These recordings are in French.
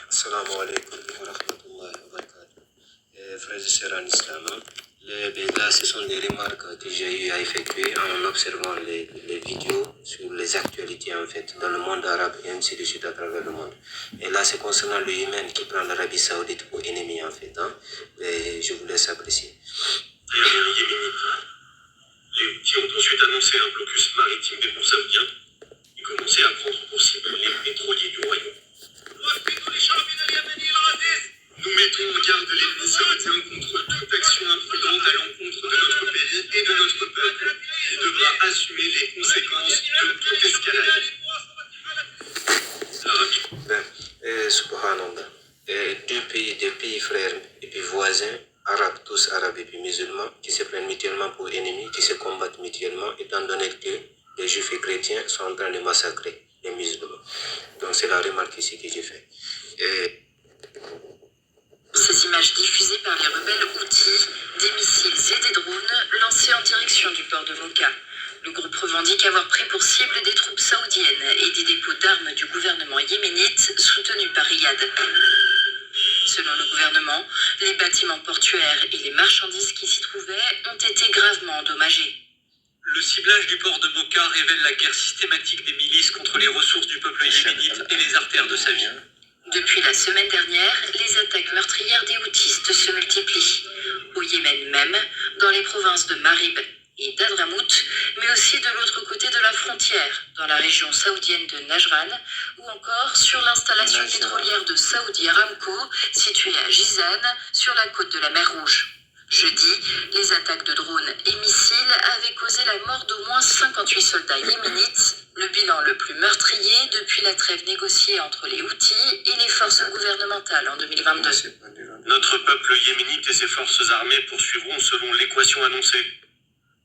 Assalamu alaikum wa rahmatullahi wa barakatuh. Frères et sœurs en islam, là, ce sont des remarques que j'ai eu à effectuer en observant les vidéos sur les actualités en fait dans le monde arabe et ainsi de suite à travers le monde. Et là, c'est concernant le Yémen qui prend l'Arabie Saoudite pour ennemi en fait. Et je vous laisse apprécier. Les Houthis ont ensuite annoncé un blocus maritime des ports saoudiens et commencé à prendre pour cible les pétroliers du royaume. Nous mettons en garde les Saoudiens contre toute action imprudente à l'encontre de notre pays et de notre peuple. Il devra assumer les conséquences de toute escalade. Subhanallah. Des pays frères et puis voisins, arabes, tous arabes et puis musulmans, qui se prennent mutuellement pour ennemis, qui se combattent mutuellement, étant donné que les juifs et chrétiens sont en train de massacrer les musulmans. Donc c'est la remarque ici que j'ai fait. Ces images diffusées par les rebelles Houthis, des missiles et des drones lancés en direction du port de Moka. Le groupe revendique avoir pris pour cible des troupes saoudiennes et des dépôts d'armes du gouvernement yéménite soutenus par Riyad. Selon le gouvernement, les bâtiments portuaires et les marchandises qui s'y trouvaient ont été gravement endommagés. Le ciblage du port de Moka révèle la guerre systématique des milices contre les ressources du peuple yéménite et les artères de sa vie. Depuis la semaine dernière, les attaques meurtrières des Houthis se multiplient. Au Yémen même, dans les provinces de Marib et d'Adramout, mais aussi de l'autre côté de la frontière, dans la région saoudienne de Najran, ou encore sur l'installation pétrolière de Saudi Aramco, située à Jizan, sur la côte de la mer Rouge. Jeudi, les attaques de drones et missiles avaient causé la mort d'au moins 58 soldats yéménites, le bilan le plus meurtrier depuis la trêve négociée entre les Houthis et les forces gouvernementales en 2022. Notre peuple yéménite et ses forces armées poursuivront selon l'équation annoncée.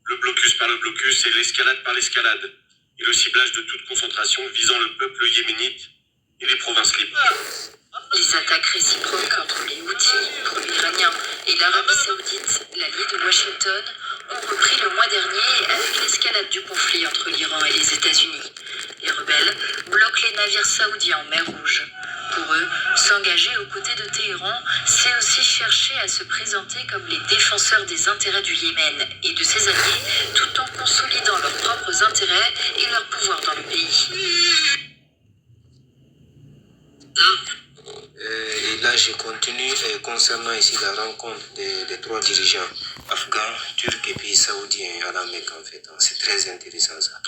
Le blocus par le blocus et l'escalade par l'escalade, et le ciblage de toute concentration visant le peuple yéménite et les provinces libres. Les attaques réciproques entre les Houthis, groupes iraniens, et l'Arabie Saoudite, l'allié de Washington, ont repris le mois dernier avec l'escalade du conflit entre l'Iran et les États-Unis. Les rebelles bloquent les navires saoudiens en mer Rouge. Pour eux, s'engager aux côtés de Téhéran, c'est aussi chercher à se présenter comme les défenseurs des intérêts du Yémen et de ses alliés, tout en consolidant leurs propres intérêts et leur pouvoir dans le pays. Et là, je continue concernant ici la rencontre des trois dirigeants afghans, turcs et puis saoudiens à la Mecque en fait. C'est très intéressant ça.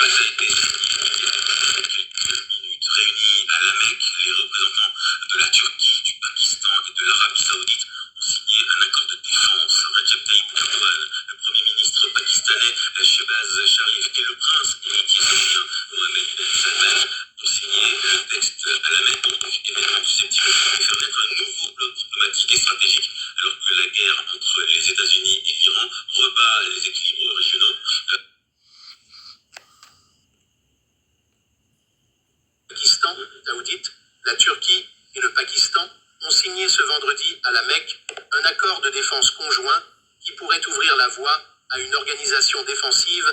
Réunis à la Mecque, les représentants de la Turquie, du Pakistan et de l'Arabie Saoudite ont signé un accord de défense. Recep Tayyip Erdogan, le Premier ministre pakistanais Shehbaz Sharif et le prince héritier saoudien Mohammed Ben Salman ont signé le texte à la Mecque, événement susceptible de faire naître un nouveau bloc diplomatique et stratégique, alors que la guerre entre les États-Unis et l'Iran rebat les équilibres régionaux. Pakistan saoudite, la Turquie et le Pakistan ont signé ce vendredi à la Mecque un accord de défense conjoint qui pourrait ouvrir la voie à une organisation défensive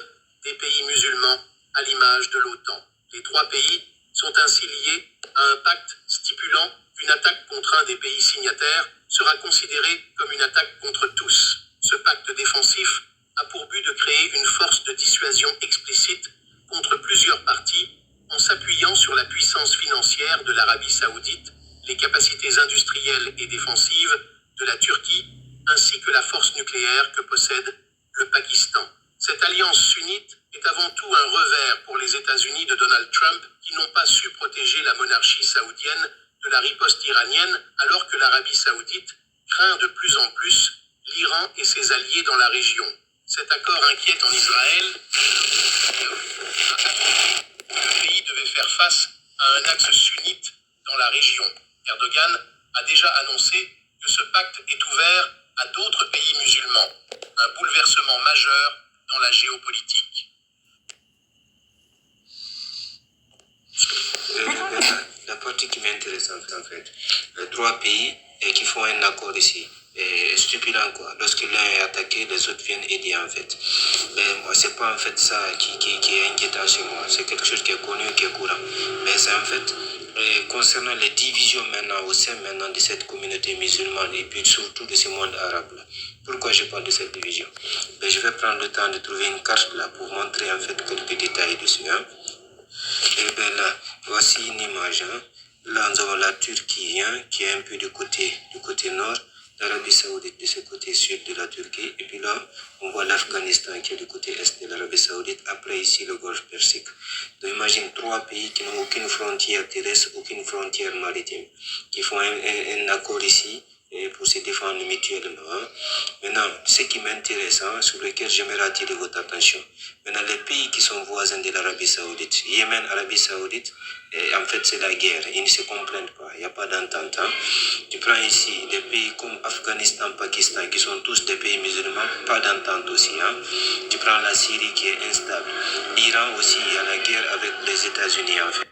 des pays musulmans à l'image de l'OTAN. Les trois pays sont ainsi liés à un pacte stipulant qu'une attaque contre un des pays signataires sera considérée comme une attaque contre tous. Ce pacte défensif a pour but de créer une force de dissuasion explicite contre plusieurs parties en s'appuyant sur la puissance financière de l'Arabie Saoudite, les capacités industrielles et défensives de la Turquie, ainsi que la force nucléaire que possède le Pakistan. Cette alliance sunnite est avant tout un revers pour les États-Unis de Donald Trump, qui n'ont pas su protéger la monarchie saoudienne de la riposte iranienne, alors que l'Arabie Saoudite craint de plus en plus l'Iran et ses alliés dans la région. Cet accord inquiète en Israël. Le pays devait faire face à un axe sunnite dans la région. Erdogan a déjà annoncé que ce pacte est ouvert à d'autres pays musulmans. Un bouleversement majeur dans la géopolitique. La partie qui m'intéresse en fait, les trois pays qui font un accord ici. Et stupidant quoi. Lorsque l'un est attaqué, les autres viennent aider en fait. Mais moi, c'est pas en fait ça qui est inquiétant chez moi. C'est quelque chose qui est connu, qui est courant. Mais c'est en fait concernant les divisions maintenant au sein maintenant de cette communauté musulmane et puis surtout de ce monde arabe-là. Pourquoi je parle de cette division? Je vais prendre le temps de trouver une carte là pour montrer en fait quelques détails dessus. Hein. Et bien là, voici une image. Hein. Là, nous avons la Turquie qui est un peu du côté nord, l'Arabie Saoudite de ce côté sud de la Turquie. Et puis là, on voit l'Afghanistan qui est du côté est de l'Arabie Saoudite. Après ici, le Golfe Persique. Donc imagine 3 pays qui n'ont aucune frontière terrestre, aucune frontière maritime, qui font un accord ici et pour se défendre mutuellement. Hein. Maintenant, ce qui m'intéresse, sur lequel j'aimerais attirer votre attention, maintenant les pays qui sont voisins de l'Arabie Saoudite, Yémen, Arabie Saoudite, en fait c'est la guerre, ils ne se comprennent pas, il n'y a pas d'entente. Hein. Tu prends ici des pays comme Afghanistan, Pakistan, qui sont tous des pays musulmans, pas d'entente aussi. Hein. Tu prends la Syrie qui est instable, l'Iran aussi, il y a la guerre avec les États-Unis en fait.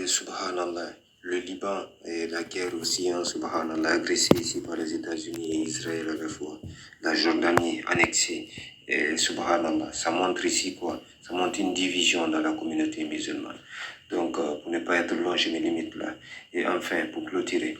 Subhanallah, le Liban et la guerre aussi, subhanallah, agressé ici par les États-Unis et Israël à la fois. La Jordanie annexée, subhanallah, ça montre ici quoi? Ça montre une division dans la communauté musulmane. Donc, pour ne pas être long, je me limite là. Et enfin, pour clôturer,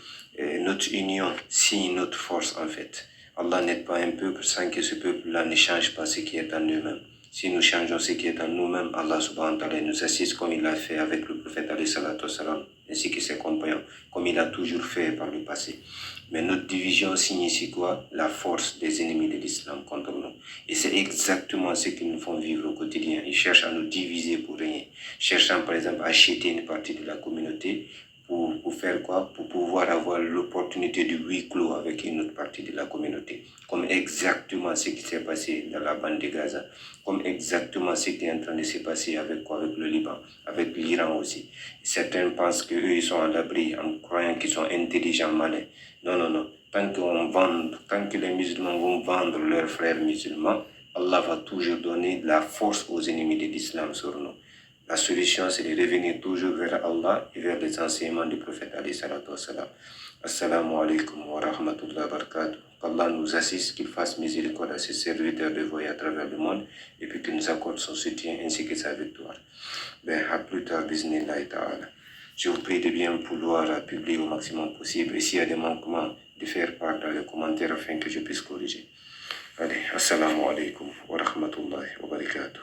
notre union signe notre force en fait. Allah n'aide pas un peuple sans que ce peuple-là ne change pas ce qui est en eux-mêmes. Si nous changeons ce qui est en nous-mêmes, Allah subhanahu wa ta'ala nous assiste comme il l'a fait avec le prophète alayhi salatu wassalam, ainsi que ses compagnons, comme il a toujours fait par le passé. Mais notre division signe ici quoi? La force des ennemis de l'islam contre nous. Et c'est exactement ce qu'ils nous font vivre au quotidien. Ils cherchent à nous diviser pour rien. Cherchant par exemple à acheter une partie de la communauté pour faire quoi? Pour pouvoir avoir l'opportunité de huis clos avec une autre partie de la communauté. Comme exactement ce qui s'est passé dans la bande de Gaza. Comme exactement ce qui est en train de se passer avec quoi? Avec le Liban, avec l'Iran aussi. Certains pensent qu'eux, ils sont à l'abri en croyant qu'ils sont intelligents, malins. Non, non, non. Tant que les musulmans vont vendre leurs frères musulmans, Allah va toujours donner de la force aux ennemis de l'islam sur nous. La solution, c'est de revenir toujours vers Allah et vers les enseignements du prophète alayhi salatu wassalam. Assalamu alaikum wa rahmatullahi wa barakatuh. Qu'Allah nous assiste, qu'il fasse miséricorde à ses serviteurs de voyer à travers le monde et puis qu'il nous accorde son soutien ainsi que sa victoire. À plus tard, bismillah ta'ala. Je vous prie de bien vouloir publier au maximum possible et s'il y a des manquements, de faire part dans les commentaires afin que je puisse corriger. Allez, assalamu alaikum wa rahmatullahi wa barakatuh.